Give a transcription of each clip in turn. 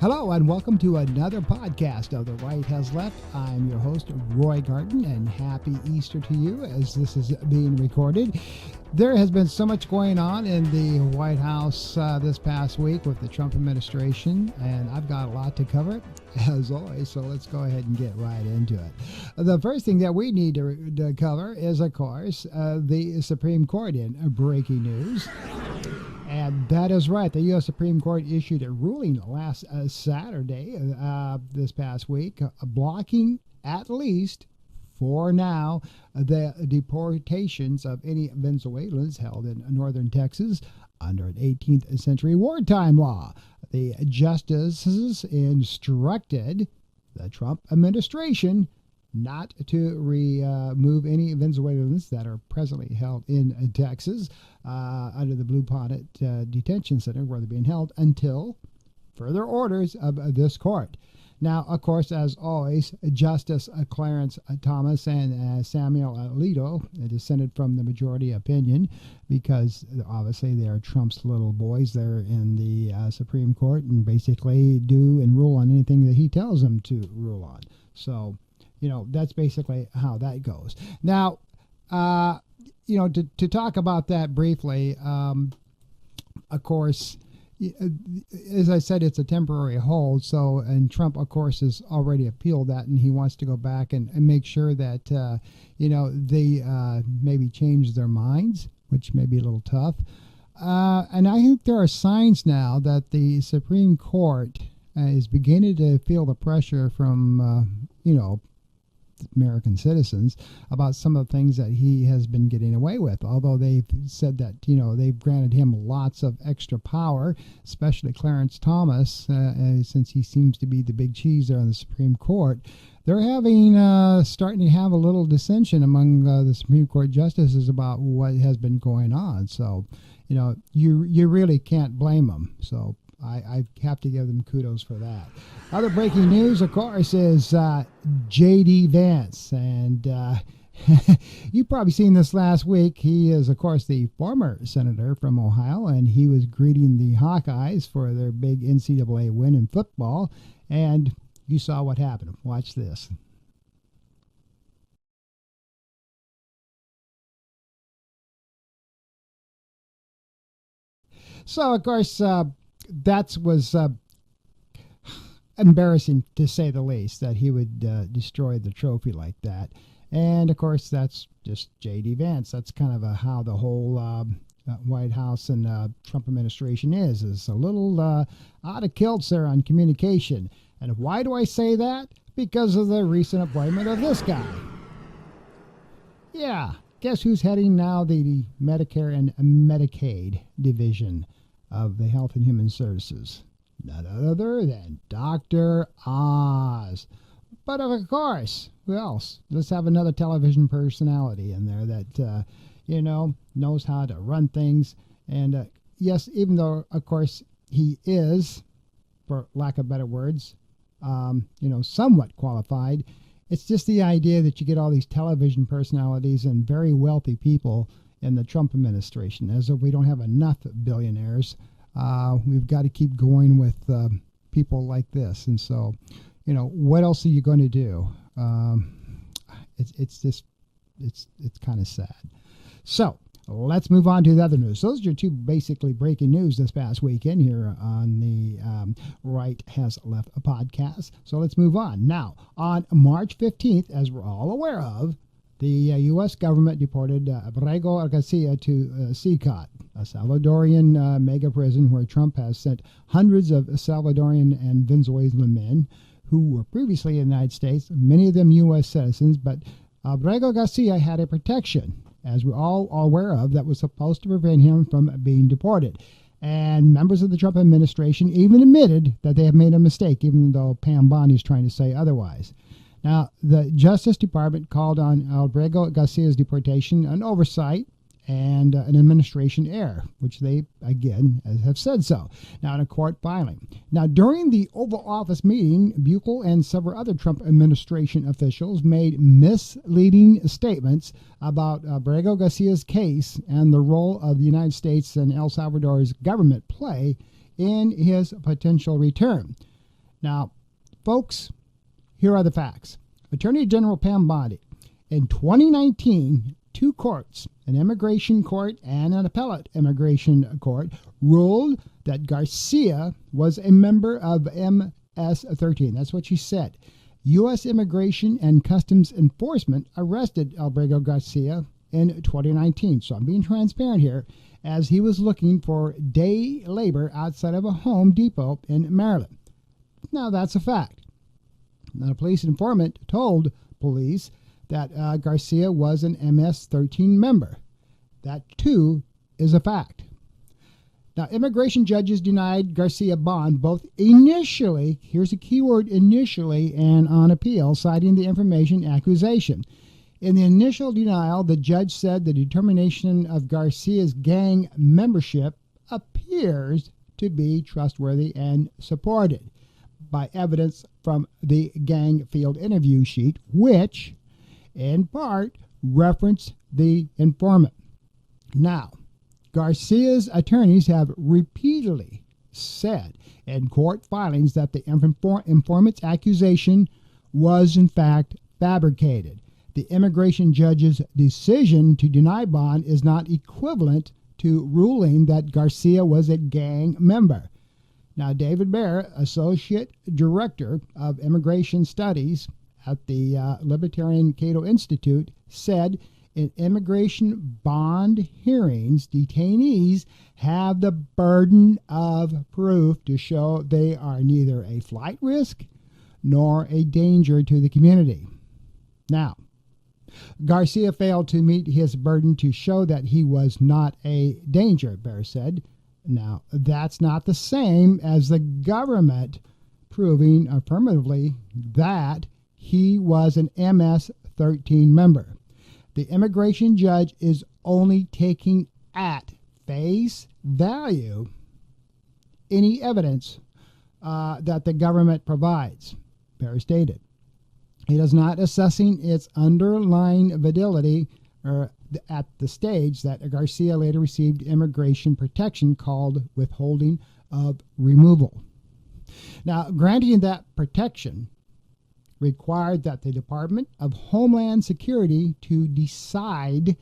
Hello and welcome to another podcast of The Right Has Left. I'm your host, Roy Garden, and happy Easter to you as this is being recorded. There has been so much going on in the White House this past week with the Trump administration, and I've got a lot to cover, as always, so let's go ahead and get right into it. The first thing that we need to cover is, of course, the Supreme Court in breaking news. And that is right. The U.S. Supreme Court issued a ruling last Saturday, this past week, blocking at least, for now, the deportations of any Venezuelans held in northern Texas under an 18th century wartime law. The justices instructed the Trump administration not to remove any Venezuelans that are presently held in Texas under the Blue Bonnet Detention Center where they're being held until further orders of this court. Now, of course, as always, Justice Clarence Thomas and Samuel Alito dissented from the majority opinion because obviously they are Trump's little boys there in the Supreme Court and basically do and rule on anything that he tells them to rule on. So, that's basically how that goes. Now, to talk about that briefly, of course, as I said, it's a temporary hold. So, and Trump, of course, has already appealed that, and he wants to go back and make sure that, they maybe change their minds, which may be a little tough. And I think there are signs now that the Supreme Court is beginning to feel the pressure from, American citizens about some of the things that he has been getting away with, although they've said that they've granted him lots of extra power, especially Clarence Thomas, since he seems to be the big cheese there on the Supreme Court. They're starting to have a little dissension among the Supreme Court justices about what has been going on. So you really can't blame them. So I have to give them kudos for that. Other breaking news, of course, is J.D. Vance. And you've probably seen this last week. He is, of course, the former senator from Ohio, and he was greeting the Hawkeyes for their big NCAA win in football. And you saw what happened. Watch this. So, of course, that was embarrassing, to say the least, that he would destroy the trophy like that. And, of course, that's just J.D. Vance. That's kind of how the whole White House and Trump administration is a little out of kilts there on communication. And why do I say that? Because of the recent appointment of this guy. Yeah, guess who's heading now the Medicare and Medicaid division of the Health and Human Services? None other than Dr. Oz. But of course, who else? Let's have another television personality in there that, knows how to run things. And yes, even though, of course, he is, for lack of better words, somewhat qualified, it's just the idea that you get all these television personalities and very wealthy people in the Trump administration. As if we don't have enough billionaires, we've got to keep going with people like this. And so, what else are you going to do? It's kind of sad. So let's move on to the other news. Those are your two basically breaking news this past weekend here on the Right Has Left podcast. So let's move on. Now, on March 15th, as we're all aware of, the U.S. government deported Abrego Garcia to CCOT, a Salvadorian mega prison where Trump has sent hundreds of Salvadorian and Venezuelan men who were previously in the United States, many of them U.S. citizens, but Abrego Garcia had a protection, as we're all aware of, that was supposed to prevent him from being deported. And members of the Trump administration even admitted that they have made a mistake, even though Pam Bondi is trying to say otherwise. Now, the Justice Department called on Abrego Garcia's deportation an oversight and an administration error, which they, again, have said so. Now, in a court filing. Now, during the Oval Office meeting, Buchel and several other Trump administration officials made misleading statements about Abrego Garcia's case and the role of the United States and El Salvador's government play in his potential return. Now, folks, here are the facts. Attorney General Pam Bondi, in 2019, two courts, an immigration court and an appellate immigration court, ruled that Garcia was a member of MS-13. That's what she said. U.S. Immigration and Customs Enforcement arrested Albrego Garcia in 2019. So I'm being transparent here, as he was looking for day labor outside of a Home Depot in Maryland. Now, that's a fact. Now, a police informant told police that Garcia was an MS-13 member. That, too, is a fact. Now, immigration judges denied Garcia bond both initially, here's a key word, initially, and on appeal, citing the information accusation. In the initial denial, the judge said the determination of Garcia's gang membership appears to be trustworthy and supported by evidence from the gang field interview sheet, which, in part, referenced the informant. Now, Garcia's attorneys have repeatedly said in court filings that the informant's accusation was, in fact, fabricated. The immigration judge's decision to deny bond is not equivalent to ruling that Garcia was a gang member. Now, David Baer, Associate Director of Immigration Studies at the Libertarian Cato Institute, said in immigration bond hearings, detainees have the burden of proof to show they are neither a flight risk nor a danger to the community. Now, Garcia failed to meet his burden to show that he was not a danger, Baer said. Now, that's not the same as the government proving affirmatively that he was an MS-13 member. The immigration judge is only taking at face value any evidence that the government provides, Baer stated. He is not assessing its underlying validity at the stage that Garcia later received immigration protection called withholding of removal. Now, granting that protection required that the Department of Homeland Security to decide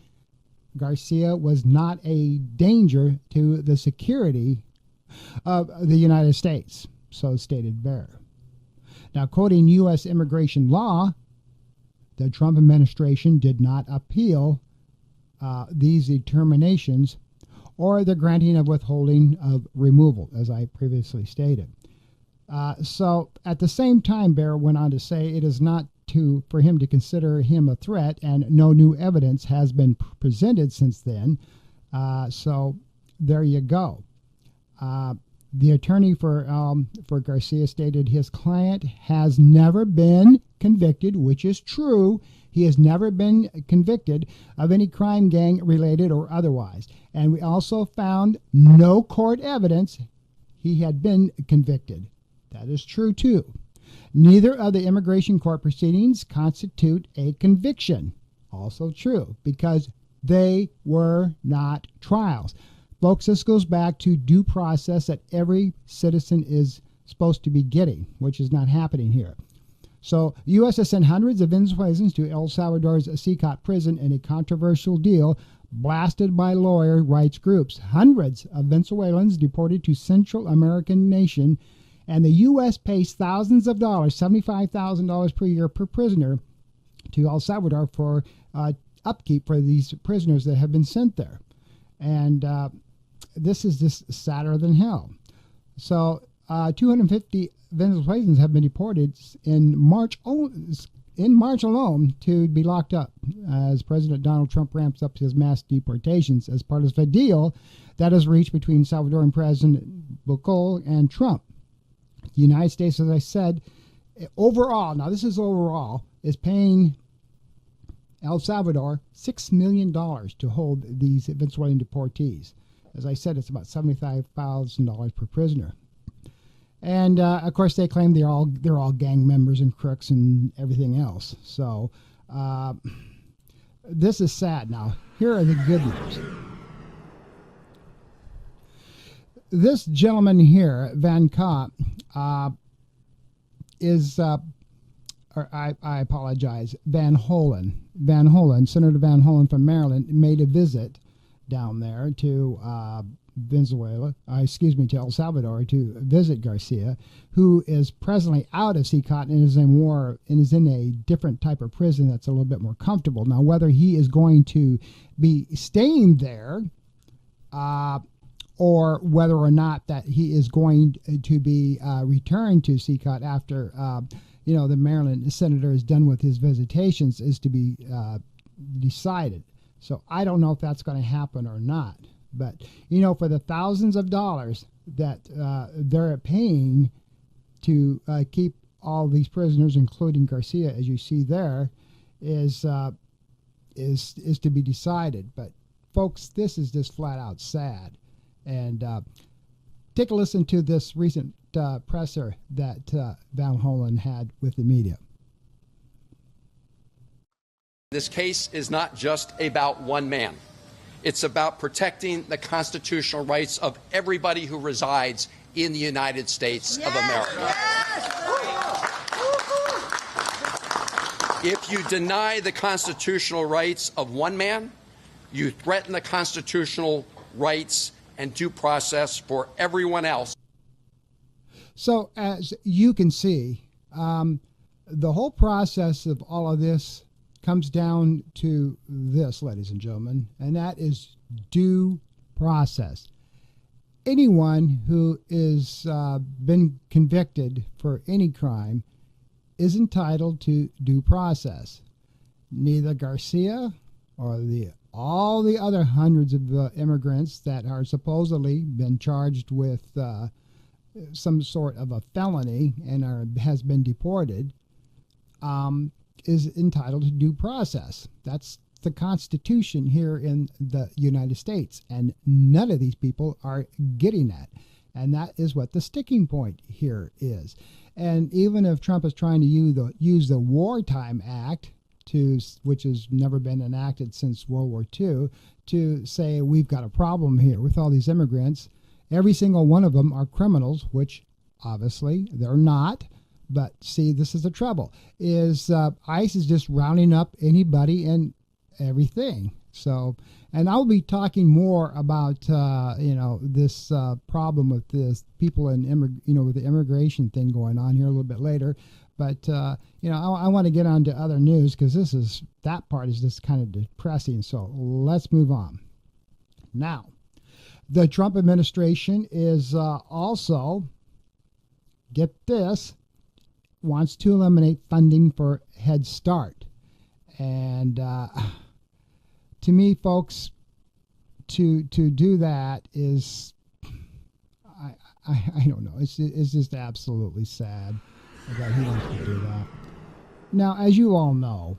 Garcia was not a danger to the security of the United States, so stated Baer. Now, quoting U.S. immigration law, the Trump administration did not appeal these determinations or the granting of withholding of removal, as I previously stated. So at the same time, Baer went on to say it is not for him to consider him a threat, and no new evidence has been presented since then. So there you go. The attorney for Garcia stated his client has never been convicted, which is true. He has never been convicted of any crime, gang related or otherwise. And we also found no court evidence he had been convicted. That is true too. Neither of the immigration court proceedings constitute a conviction. Also true, because they were not trials. Folks, this goes back to due process that every citizen is supposed to be getting, which is not happening here. So, U.S. has sent hundreds of Venezuelans to El Salvador's Secot prison in a controversial deal blasted by lawyer rights groups. Hundreds of Venezuelans deported to Central American nation, and the U.S. pays thousands of dollars, $75,000 per year per prisoner, to El Salvador for upkeep for these prisoners that have been sent there. And this is just sadder than hell. So 250 Venezuelans have been deported in March alone to be locked up as President Donald Trump ramps up his mass deportations as part of a deal that is reached between Salvadoran President Bukele and Trump. The United States, as I said, overall, now this is overall, is paying El Salvador $6 million to hold these Venezuelan deportees. As I said, it's about $75,000 per prisoner. And of course, they claim they're all gang members and crooks and everything else. So this is sad. Now, here are the good news. This gentleman here, Van Ka, is, or I apologize, Van Hollen, Senator Van Hollen from Maryland, made a visit down there to to El Salvador to visit Garcia, who is presently out of CCOT and is in a different type of prison that's a little bit more comfortable. Now, whether he is going to be staying there, or whether or not that he is going to be returned to CCOT after the Maryland senator is done with his visitations, is to be decided. So I don't know if that's going to happen or not. But, for the thousands of dollars that they're paying to keep all these prisoners, including Garcia, as you see there, is to be decided. But, folks, this is just flat out sad. And take a listen to this recent presser that Van Hollen had with the media. This case is not just about one man. It's about protecting the constitutional rights of everybody who resides in the United States of America. If you deny the constitutional rights of one man, you threaten the constitutional rights and due process for everyone else. So as you can see, the whole process of all of this comes down to this, ladies and gentlemen, and that is due process. Anyone who is been convicted for any crime is entitled to due process. Neither Garcia or all the other hundreds of immigrants that are supposedly been charged with some sort of a felony and has been deported is entitled to due process. That's the Constitution here in the United States, and none of these people are getting that. And that is what the sticking point here is. And even if Trump is trying to use the Wartime Act, which has never been enacted since World War II, to say we've got a problem here with all these immigrants, every single one of them are criminals, which obviously they're not. But see, this is the trouble, is ICE is just rounding up anybody and everything. So, and I'll be talking more about, this problem with this people with the immigration thing going on here a little bit later. But, I want to get on to other news because that part is just kind of depressing. So let's move on. Now, the Trump administration is also, get this, wants to eliminate funding for Head Start. And to me, folks, to do that is, I don't know, it's just absolutely sad that he wants to do that. Now, as you all know,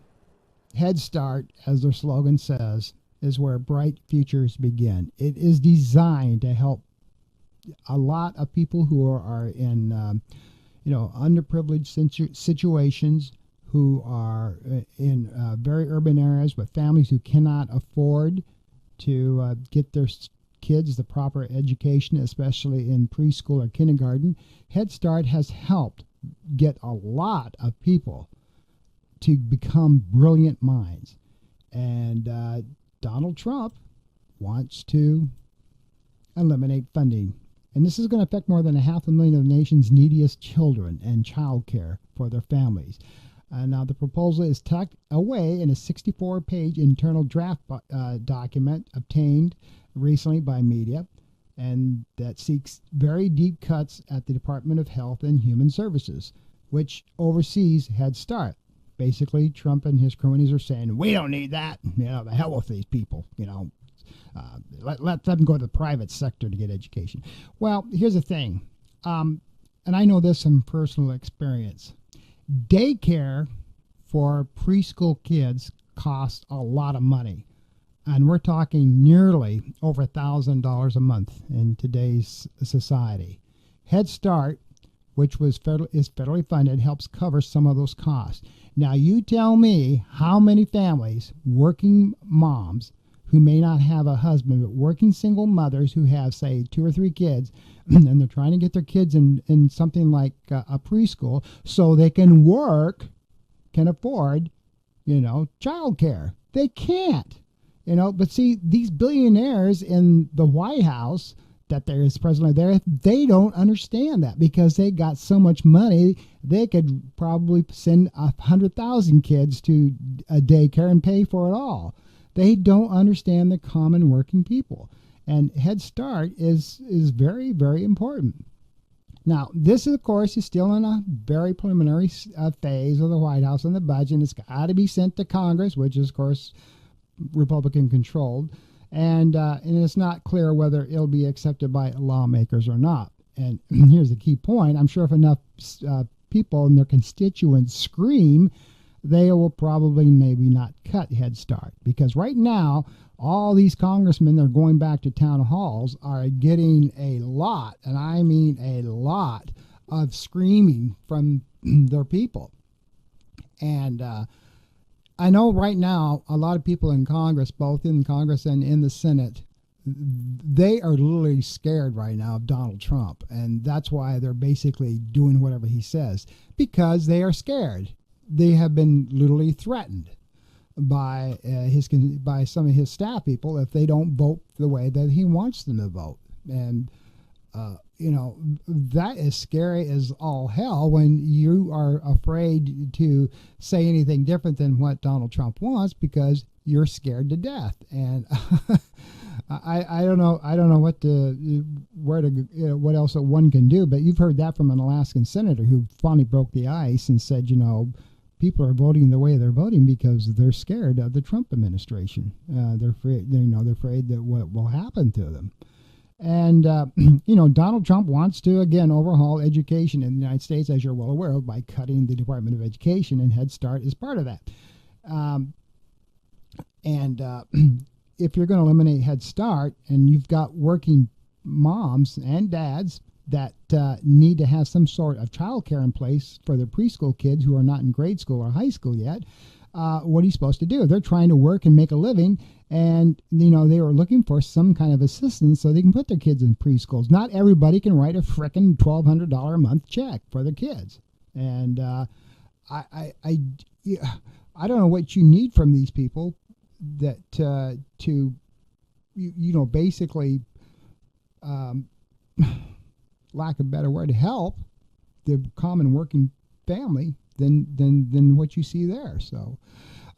Head Start, as their slogan says, is where bright futures begin. It is designed to help a lot of people who are in underprivileged situations, who are in very urban areas with families who cannot afford to get their kids the proper education, especially in preschool or kindergarten. Head Start has helped get a lot of people to become brilliant minds. And Donald Trump wants to eliminate funding. And this is going to affect more than 500,000 of the nation's neediest children and child care for their families. Now, the proposal is tucked away in a 64-page internal draft document obtained recently by media, and that seeks very deep cuts at the Department of Health and Human Services, which oversees Head Start. Basically, Trump and his cronies are saying, we don't need that. The hell with these people, let them go to the private sector to get education. Well, here's the thing, and I know this from personal experience. Daycare for preschool kids costs a lot of money, and we're talking nearly over $1,000 a month in today's society. Head Start, which is federally funded, helps cover some of those costs. Now, you tell me how many families, working moms, who may not have a husband, but working single mothers who have, say, 2 or 3 kids, and they're trying to get their kids in something like a preschool so they can work, can afford, childcare. They can't, but see, these billionaires in the White House that there is presently there, they don't understand that because they got so much money, they could probably send 100,000 kids to a daycare and pay for it all. They don't understand the common working people. And Head Start is very, very important. Now, this, of course, is still in a very preliminary phase of the White House and the budget. And it's got to be sent to Congress, which is, of course, Republican-controlled. And it's not clear whether it'll be accepted by lawmakers or not. And here's the key point. I'm sure if enough people and their constituents scream, they will probably maybe not cut Head Start. Because right now, all these congressmen that are going back to town halls are getting a lot, and I mean a lot, of screaming from their people. And I know right now a lot of people in Congress, both in Congress and in the Senate, they are literally scared right now of Donald Trump. And that's why they're basically doing whatever he says, because they are scared. They have been literally threatened by some of his staff people if they don't vote the way that he wants them to vote. And that is scary as all hell when you are afraid to say anything different than what Donald Trump wants because you're scared to death. And I don't know what else one can do. But you've heard that from an Alaskan senator who finally broke the ice and said, people are voting the way they're voting because they're scared of the Trump administration. They're afraid. They're afraid that what will happen to them. And Donald Trump wants to again overhaul education in the United States, as you're well aware of, by cutting the Department of Education, and Head Start is part of that. If you're going to eliminate Head Start, and you've got working moms and dads that need to have some sort of child care in place for their preschool kids who are not in grade school or high school yet, what are you supposed to do? They're trying to work and make a living, and they were looking for some kind of assistance so they can put their kids in preschools. Not everybody can write a frickin' $1,200 a month check for their kids. And I don't know what you need from these people that to basically lack of a better word, help the common working family than what you see there. So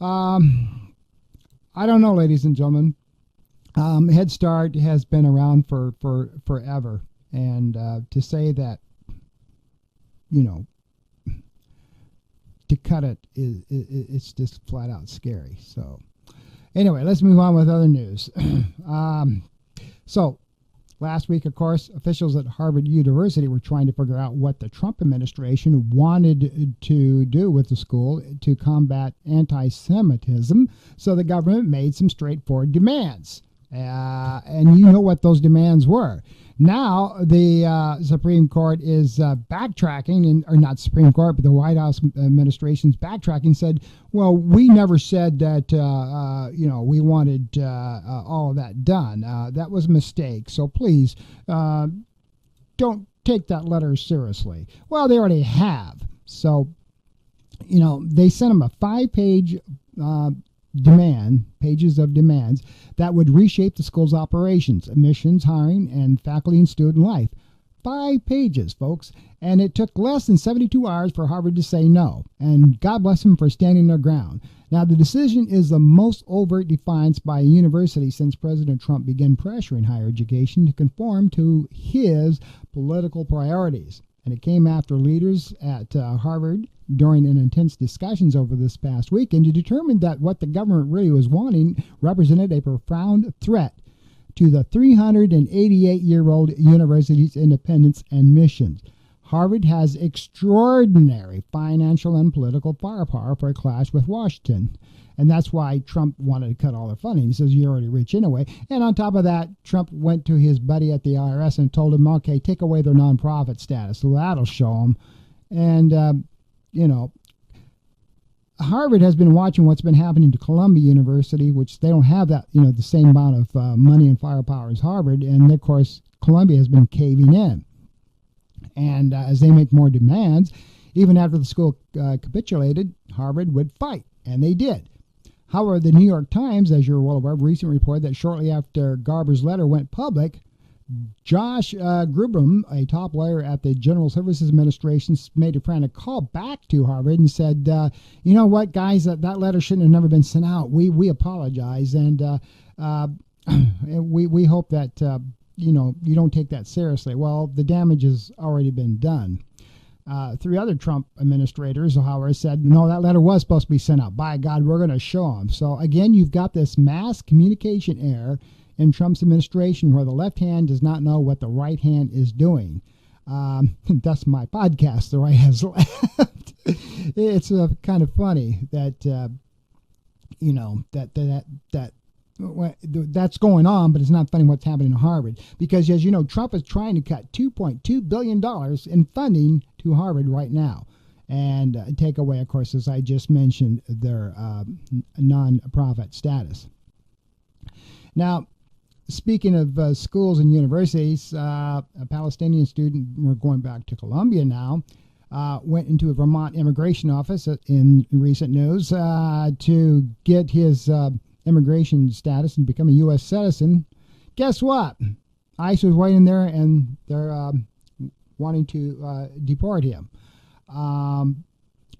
I don't know, ladies and gentlemen. Head Start has been around for forever, and to say that to cut it it's just flat out scary. So anyway, let's move on with other news. So last week, of course, officials at Harvard University were trying to figure out what the Trump administration wanted to do with the school to combat anti-Semitism. So the government made some straightforward demands. And you know what those demands were. Now the Supreme Court is backtracking, or not Supreme Court, but the White House administration's backtracking, said, well, we never said that, we wanted all of that done. That was a mistake. So please don't take that letter seriously. Well, they already have. So, they sent them a 5-page pages of demands that would reshape the school's operations, admissions, hiring, and faculty and student life. 5 pages, folks. And it took less than 72 hours for Harvard to say no. And God bless them for standing their ground. Now, the decision is the most overt defiance by a university since President Trump began pressuring higher education to conform to his political priorities. And it came after leaders at Harvard during an intense discussions over this past week, and you determined that what the government really was wanting represented a profound threat to the 388-year-old university's independence and mission. Harvard has extraordinary financial and political firepower for a clash with Washington. And that's why Trump wanted to cut all their funding. He says, you're already rich anyway. And on top of that, Trump went to his buddy at the IRS and told him, okay, take away their nonprofit status. So that'll show them. And, Harvard has been watching what's been happening to Columbia University, which they don't have that, the same amount of money and firepower as Harvard. And of course, Columbia has been caving in. And as they make more demands, even after the school capitulated, Harvard would fight. And they did. However, the New York Times, as you're well aware, recently reported that shortly after Garber's letter went public, Josh Grubam, a top lawyer at the General Services Administration, made a frantic call back to Harvard and said, you know what, guys, that letter shouldn't have never been sent out. We apologize, and we hope that, you don't take that seriously. Well, the damage has already been done. 3 other Trump administrators, however, said, no, that letter was supposed to be sent out. By God, we're going to show them. So, again, you've got this mass communication error in Trump's administration where the left hand does not know what the right hand is doing. That's my podcast, The Right Has Left. It's kind of funny that, that's going on, but it's not funny what's happening in Harvard. Because, as you know, Trump is trying to cut $2.2 billion in funding to Harvard right now. And take away, of course, as I just mentioned, their non-profit status. Now, speaking of schools and universities, a Palestinian student, we're going back to Columbia now, went into a Vermont immigration office in recent news to get his immigration status and become a U.S. citizen. Guess what? ICE was waiting there, and they're wanting to deport him.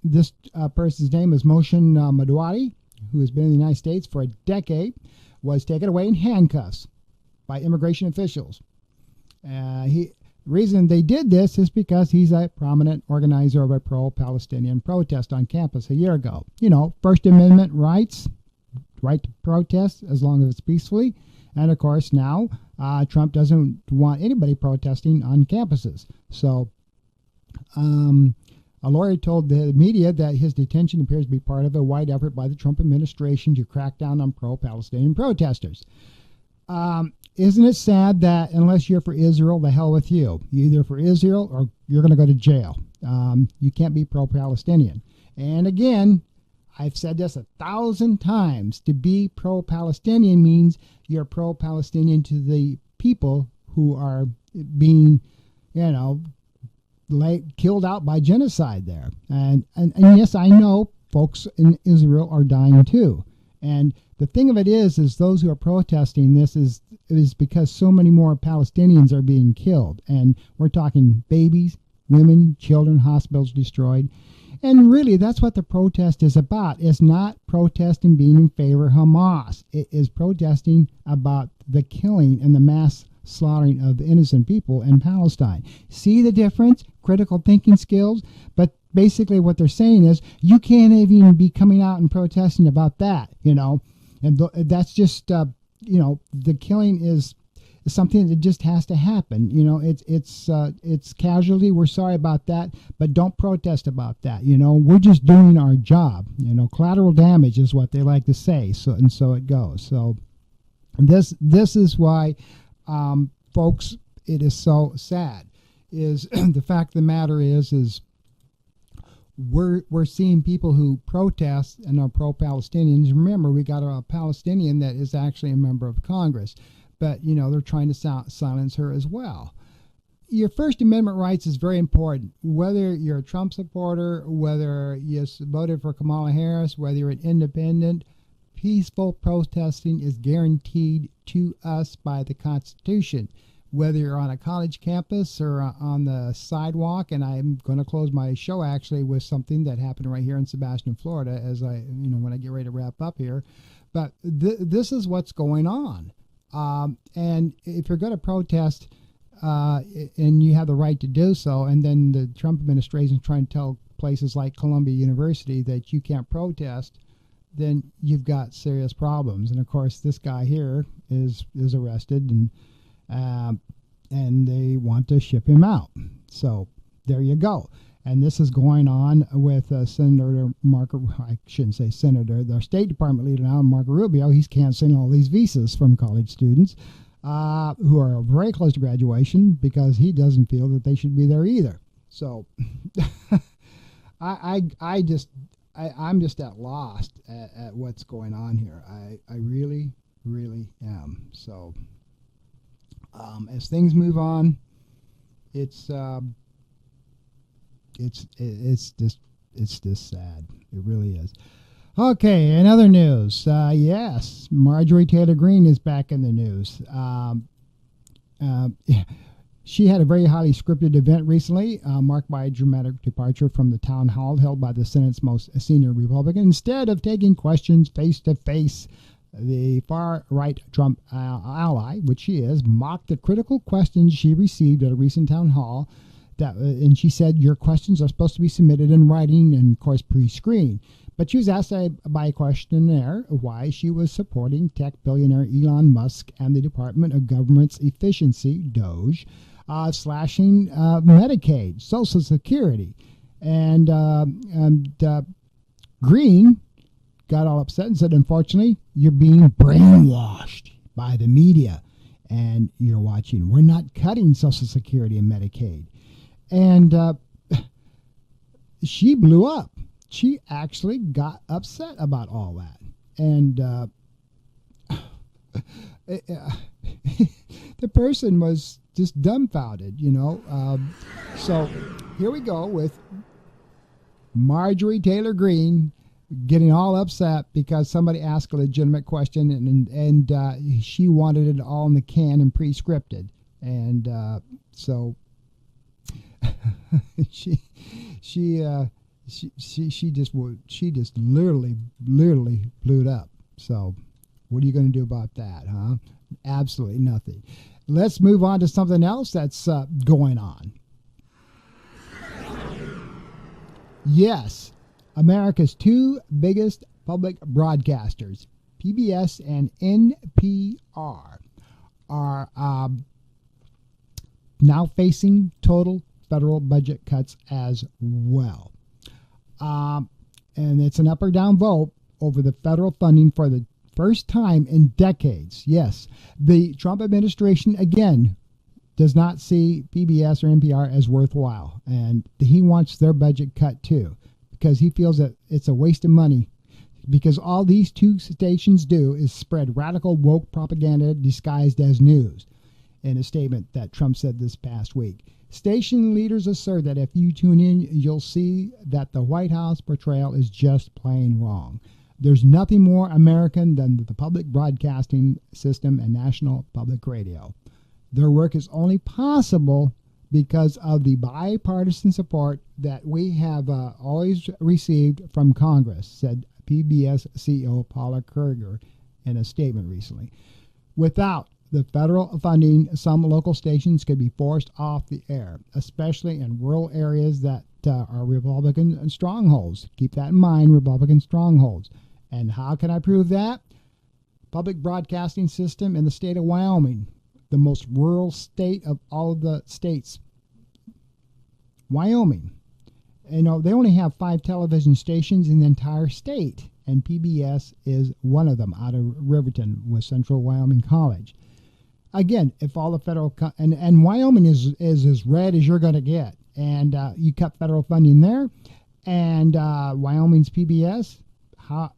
This person's name is Moshin Madwadi, who has been in the United States for a decade, was taken away in handcuffs by immigration officials. The reason they did this is because he's a prominent organizer of a pro-Palestinian protest on campus a year ago. First Amendment rights, right to protest as long as it's peacefully. And, of course, now Trump doesn't want anybody protesting on campuses. So a lawyer told the media that his detention appears to be part of a wide effort by the Trump administration to crack down on pro-Palestinian protesters. Isn't it sad that unless you're for Israel, the hell with you? You're either for Israel or you're going to go to jail. You can't be pro-Palestinian. And again, I've said this 1,000 times. To be pro-Palestinian means you're pro-Palestinian to the people who are being, killed out by genocide there. And yes, I know folks in Israel are dying too. And the thing of it is those who are protesting this is because so many more Palestinians are being killed. And we're talking babies, women, children, hospitals destroyed. And really, that's what the protest is about. It's not protesting being in favor of Hamas. It is protesting about the killing and the mass slaughtering of innocent people in Palestine. See the difference? Critical thinking skills. But basically what they're saying is you can't even be coming out and protesting about that, And that's just, the killing is something that just has to happen. It's casualty. We're sorry about that, but don't protest about that. We're just doing our job. Collateral damage is what they like to say. So it goes. So this is why, folks, it is so sad. Is the fact of the matter is we're seeing people who protest and are pro-Palestinians. Remember, we got a Palestinian that is actually a member of Congress. But, they're trying to silence her as well. Your First Amendment rights is very important. Whether you're a Trump supporter, whether you voted for Kamala Harris, whether you're an independent, peaceful protesting is guaranteed to us by the Constitution. Whether you're on a college campus or on the sidewalk, and I'm going to close my show actually with something that happened right here in Sebastian, Florida, as when I get ready to wrap up here. But this is what's going on. And if you're going to protest and you have the right to do so, and then the Trump administration is trying to tell places like Columbia University that you can't protest, then you've got serious problems. And of course, this guy here is arrested, and they want to ship him out. So there you go. And this is going on with Senator I shouldn't say Senator, the State Department leader now, Marco Rubio. He's canceling all these visas from college students who are very close to graduation because he doesn't feel that they should be there either. So I I'm just at lost at what's going on here. I really, really am. So as things move on, it's just sad. It really is. Okay, in other news, yes, Marjorie Taylor Greene is back in the news. She had a very highly scripted event recently, marked by a dramatic departure from the town hall held by the Senate's most senior Republican. Instead of taking questions face to face, the far-right Trump ally, which she is, mocked the critical questions she received at a recent town hall. And she said, your questions are supposed to be submitted in writing and, of course, pre-screened. But she was asked by a questionnaire why she was supporting tech billionaire Elon Musk and the Department of Government's Efficiency, DOGE, slashing Medicaid, Social Security. And Green got all upset and said, unfortunately, you're being brainwashed by the media. And you're watching. We're not cutting Social Security and Medicaid. And she blew up. She actually got upset about all that. And the person was just dumbfounded, you know. So here we go with Marjorie Taylor Greene getting all upset because somebody asked a legitimate question and she wanted it all in the can and pre-scripted. And so she just literally blew it up. So what are you going to do about that, huh? Absolutely nothing. Let's move on to something else that's going on. Yes, America's two biggest public broadcasters, PBS and NPR, are now facing total federal budget cuts as well. And it's an up or down vote over the federal funding for the first time in decades. Yes, the Trump administration, again, does not see PBS or NPR as worthwhile. And he wants their budget cut too, because he feels that it's a waste of money. Because all these two stations do is spread radical woke propaganda disguised as news, in a statement that Trump said this past week. Station leaders assert that if you tune in, you'll see that the White House portrayal is just plain wrong. There's nothing more American than the public broadcasting system and National Public Radio. Their work is only possible because of the bipartisan support that we have always received from Congress, said PBS CEO Paula Kruger in a statement recently. Without the federal funding, some local stations could be forced off the air, especially in rural areas that are Republican strongholds. Keep that in mind, Republican strongholds. And how can I prove that? Public broadcasting system in the state of Wyoming, the most rural state of all of the states. Wyoming. You know, they only have 5 television stations in the entire state, and PBS is one of them out of Riverton with Central Wyoming College. Again, if all the federal and Wyoming is as red as you're going to get, and you cut federal funding there, and Wyoming's PBS, how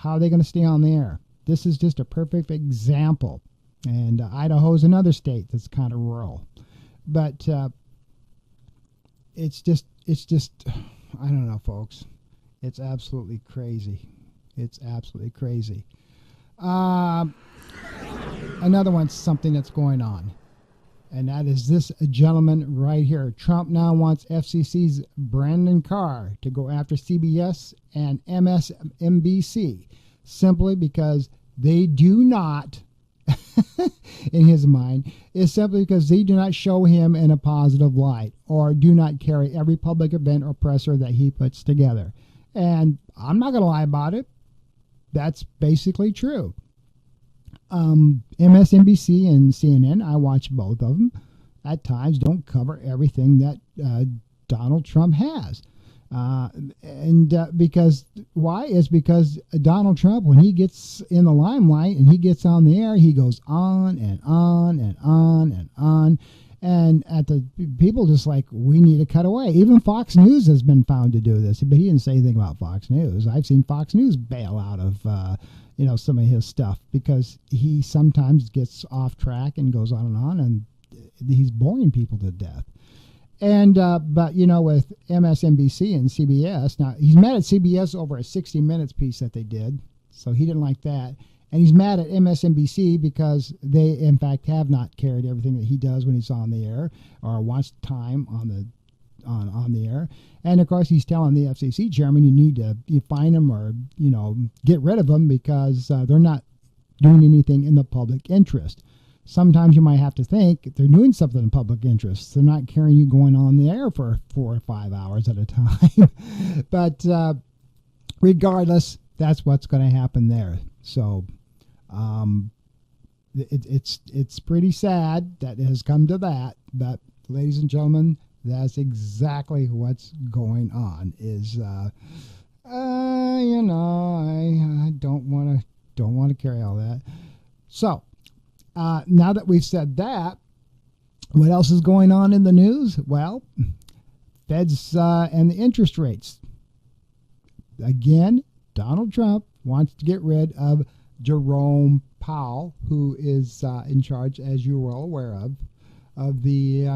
are they going to stay on the air? This is just a perfect example. And Idaho's another state that's kind of rural, but it's just I don't know, folks. It's absolutely crazy. It's absolutely crazy. Another one's something that's going on, and that is this gentleman right here. Trump now wants FCC's Brandon Carr to go after CBS and MSNBC simply because they do not, in his mind, is simply because they do not show him in a positive light or do not carry every public event or presser that he puts together. And I'm not going to lie about it. That's basically true. MSNBC and CNN, I watch both of them, at times don't cover everything that Donald Trump has. Because why? It's because Donald Trump, when he gets in the limelight and he gets on the air, he goes on and on and on and on. And at the people just like, we need to cut away. Even Fox News has been found to do this, but he didn't say anything about Fox News. I've seen Fox News bail out of some of his stuff because he sometimes gets off track and goes on, and he's boring people to death. And but with MSNBC and CBS, now he's mad at CBS over a 60 Minutes piece that they did, so he didn't like that. And he's mad at MSNBC because they, in fact, have not carried everything that he does when he's on the air or wants time on the air. And, of course, he's telling the FCC chairman you need to fine them or, get rid of them because they're not doing anything in the public interest. Sometimes you might have to think they're doing something in public interest. They're not carrying you going on the air for 4 or 5 hours at a time. But regardless, that's what's going to happen there. So it's pretty sad that it has come to that, but ladies and gentlemen, that's exactly what's going on. I don't want to carry all that. So now that we've said that, what else is going on in the news? Well, Feds and the interest rates. Again, Donald Trump wants to get rid of Jerome Powell, who is in charge, as you are all aware of the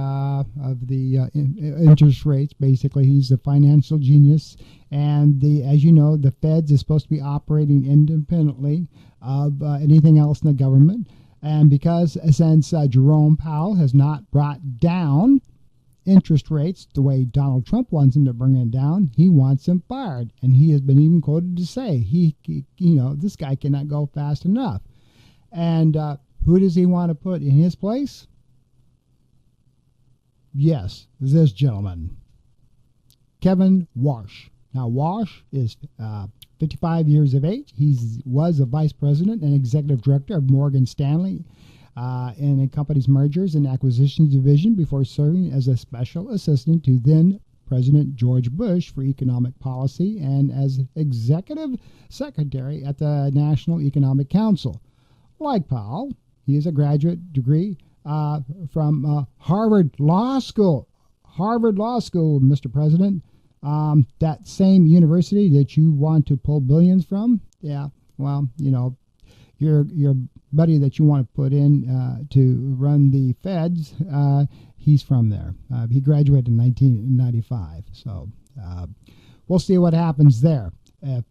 interest rates. Basically, he's a financial genius, and as you know, the Feds is supposed to be operating independently of anything else in the government. And because since Jerome Powell has not brought down interest rates the way Donald Trump wants him to bring it down, he wants him fired. And he has been even quoted to say, this guy cannot go fast enough. And who does he want to put in his place? Yes, this gentleman, Kevin Warsh. Now, Warsh is 55 years of age. He was a vice president and executive director of Morgan Stanley in a company's mergers and acquisitions division before serving as a special assistant to then President George Bush for economic policy and as executive secretary at the National Economic Council. Like Powell, he is a graduate degree from Harvard Law School. Harvard Law School, Mr. President. That same university that you want to pull billions from. Yeah, well, your buddy that you want to put in to run the Feds, he's from there. He graduated in 1995. So we'll see what happens there if,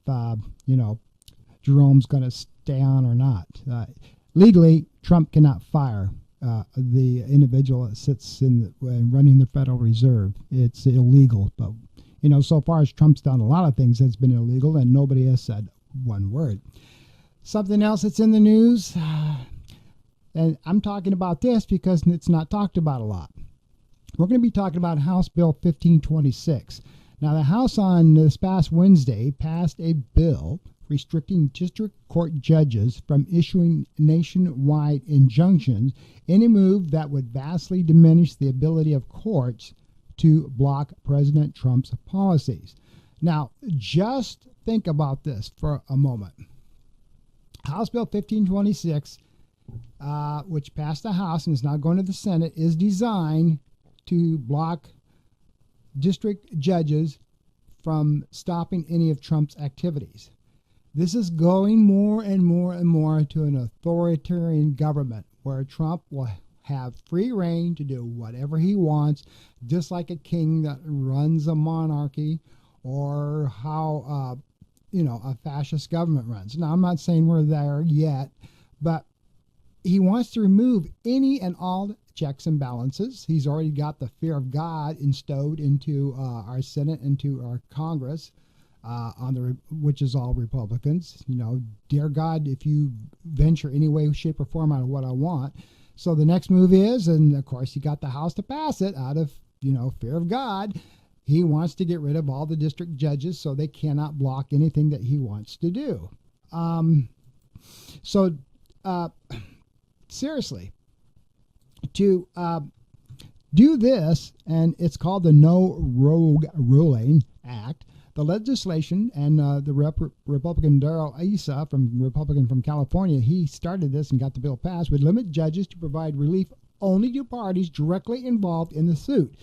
Jerome's going to stay on or not. Legally, Trump cannot fire the individual that sits in running the Federal Reserve. It's illegal, but so far as Trump's done a lot of things that's been illegal, and nobody has said one word. Something else that's in the news, and I'm talking about this because it's not talked about a lot. We're going to be talking about House Bill 1526. Now, the House on this past Wednesday passed a bill restricting district court judges from issuing nationwide injunctions in a move that would vastly diminish the ability of courts to block President Trump's policies. Now, just think about this for a moment. House Bill 1526, which passed the House and is now going to the Senate, is designed to block district judges from stopping any of Trump's activities. This is going more and more and more to an authoritarian government where Trump will have free reign to do whatever he wants, just like a king that runs a monarchy or how, a fascist government runs. Now, I'm not saying we're there yet, but he wants to remove any and all checks and balances. He's already got the fear of God instilled into our Senate and to our Congress, which is all Republicans. Dear God, if you venture any way, shape, or form out of what I want. So the next move is, and of course, he got the House to pass it out of, fear of God. He wants to get rid of all the district judges so they cannot block anything that he wants to do. Seriously, to do this, and it's called the No Rogue Ruling Act. The legislation and the Republican Darrell Issa, Republican from California, he started this and got the bill passed, would limit judges to provide relief only two parties directly involved in the suit.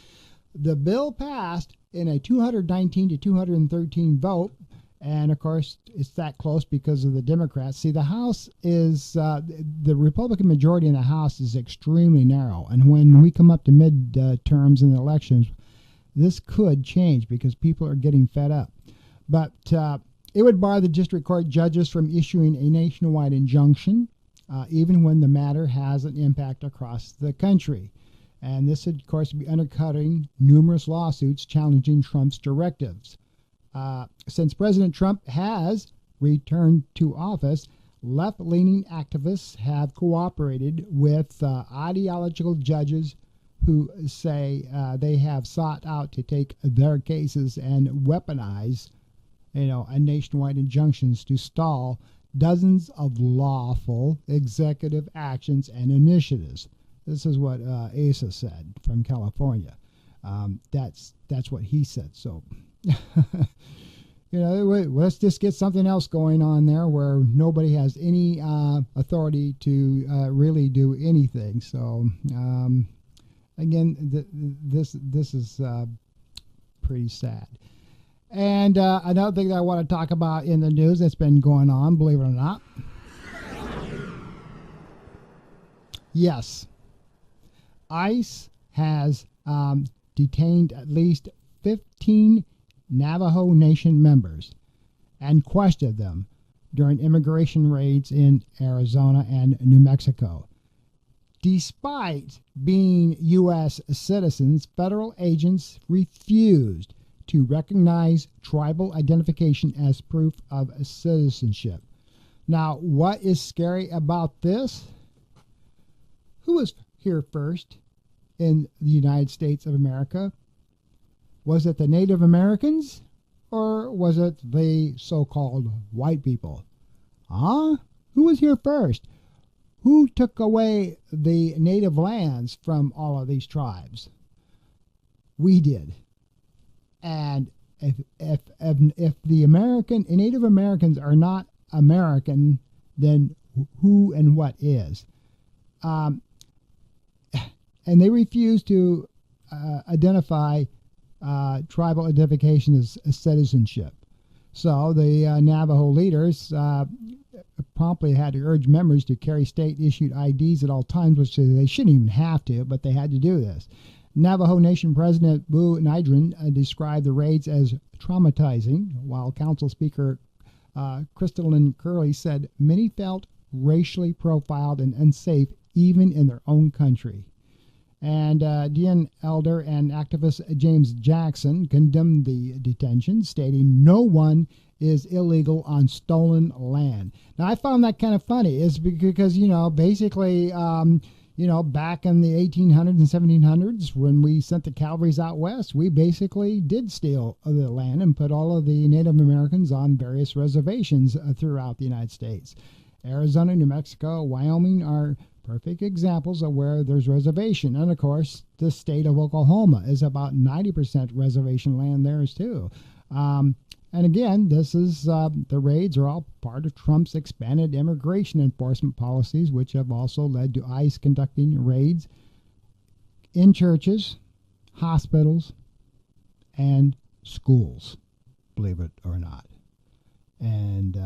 The bill passed in a 219 to 213 vote, and of course it's that close because of the Democrats. See, the House is, the Republican majority in the House is extremely narrow, and when we come up to midterms in the elections, this could change because people are getting fed up. But it would bar the district court judges from issuing a nationwide injunction, even when the matter has an impact across the country. And this would, of course, be undercutting numerous lawsuits challenging Trump's directives. Since President Trump has returned to office, left-leaning activists have cooperated with ideological judges who say they have sought out to take their cases and weaponize, nationwide injunctions to stall dozens of lawful executive actions and initiatives. This is what Asa said from California. That's what he said. So, let's just get something else going on there where nobody has any authority to really do anything. So, again, this is pretty sad. And another thing that I want to talk about in the news that's been going on, believe it or not. Yes. ICE has detained at least 15 Navajo Nation members and questioned them during immigration raids in Arizona and New Mexico. Despite being U.S. citizens, federal agents refused to recognize tribal identification as proof of citizenship. Now, what is scary about this? Who was here first in the United States of America? Was it the Native Americans or was it the so-called white people? Who was here first? Who took away the native lands from all of these tribes? We did. And if the Native Americans are not American, then who and what is? And they refuse to identify tribal identification as citizenship. So the Navajo leaders promptly had to urge members to carry state-issued IDs at all times, which they shouldn't even have to, but they had to do this. Navajo Nation President Boo Nidron described the raids as traumatizing, while Council Speaker Crystalline Curley said many felt racially profiled and unsafe even in their own country. And DN elder and activist James Jackson condemned the detention, stating no one is illegal on stolen land. Now, I found that kind of funny. It's because, basically, back in the 1800s and 1700s, when we sent the cavalries out west, we basically did steal the land and put all of the Native Americans on various reservations throughout the United States. Arizona, New Mexico, Wyoming are perfect examples of where there's reservation. And, of course, the state of Oklahoma is about 90% reservation land there too. And again, this is the raids are all part of Trump's expanded immigration enforcement policies, which have also led to ICE conducting raids in churches, hospitals, and schools, believe it or not. And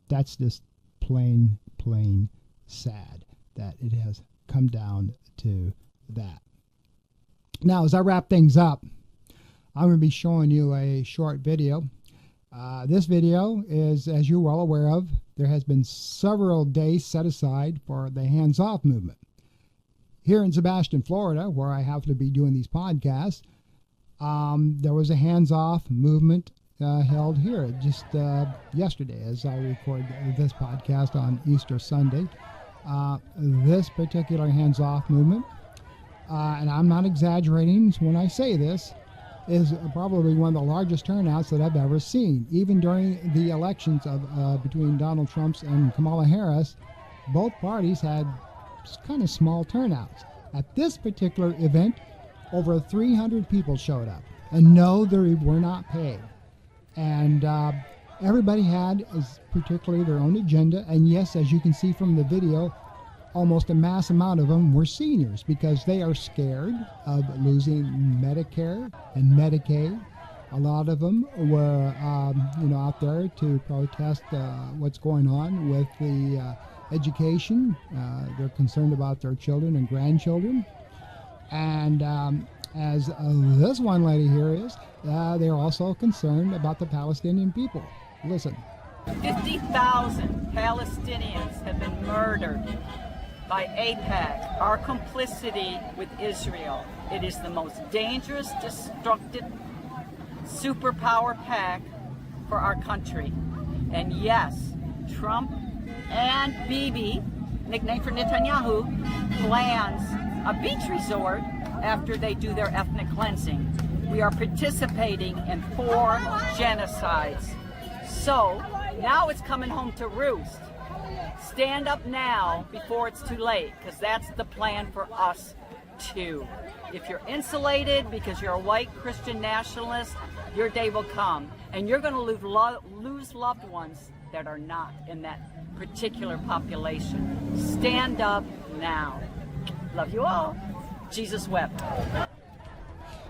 that's just plain sad that it has come down to that. Now, as I wrap things up, I'm going to be showing you a short video. This video is, as you're well aware of, there has been several days set aside for the hands-off movement. Here in Sebastian, Florida, where I have to be doing these podcasts, there was a hands-off movement held here just yesterday as I record this podcast on Easter Sunday. This particular hands-off movement, and I'm not exaggerating when I say this, is probably one of the largest turnouts that I've ever seen. Even during the elections of between Donald Trump and Kamala Harris, both parties had kind of small turnouts. At this particular event, over 300 people showed up, and no, they were not paid. And everybody had particularly their own agenda, and yes, as you can see from the video, almost a mass amount of them were seniors because they are scared of losing Medicare and Medicaid. A lot of them were, out there to protest what's going on with the education. They're concerned about their children and grandchildren. And as this one lady here is, they're also concerned about the Palestinian people. Listen. 50,000 Palestinians have been murdered by AIPAC, our complicity with Israel. It is the most dangerous, destructive superpower pack for our country. And yes, Trump and Bibi, nickname for Netanyahu, plans a beach resort after they do their ethnic cleansing. We are participating in 4 genocides. So now it's coming home to roost. Stand up now before it's too late, because that's the plan for us too. If you're insulated because you're a white Christian nationalist, your day will come, and you're going to lose loved ones that are not in that particular population. Stand up now. Love you all. Jesus wept.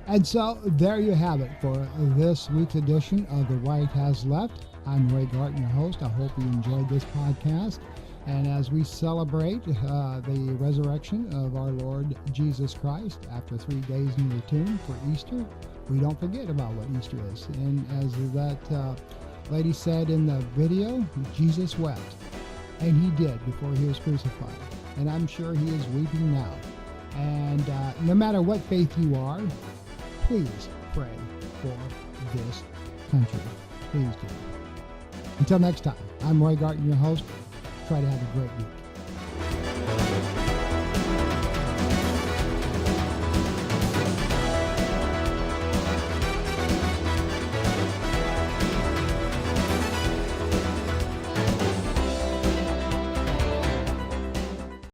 And so there you have it for this week's edition of The Right Has Left. I'm Ray Garton, your host. I hope you enjoyed this podcast. And as we celebrate the resurrection of our Lord Jesus Christ after 3 days in the tomb for Easter, we don't forget about what Easter is. And as that lady said in the video, Jesus wept. And he did before he was crucified. And I'm sure he is weeping now. And no matter what faith you are, please pray for this country. Please do. Until next time, I'm Roy Garton, your host. Try to have a great week.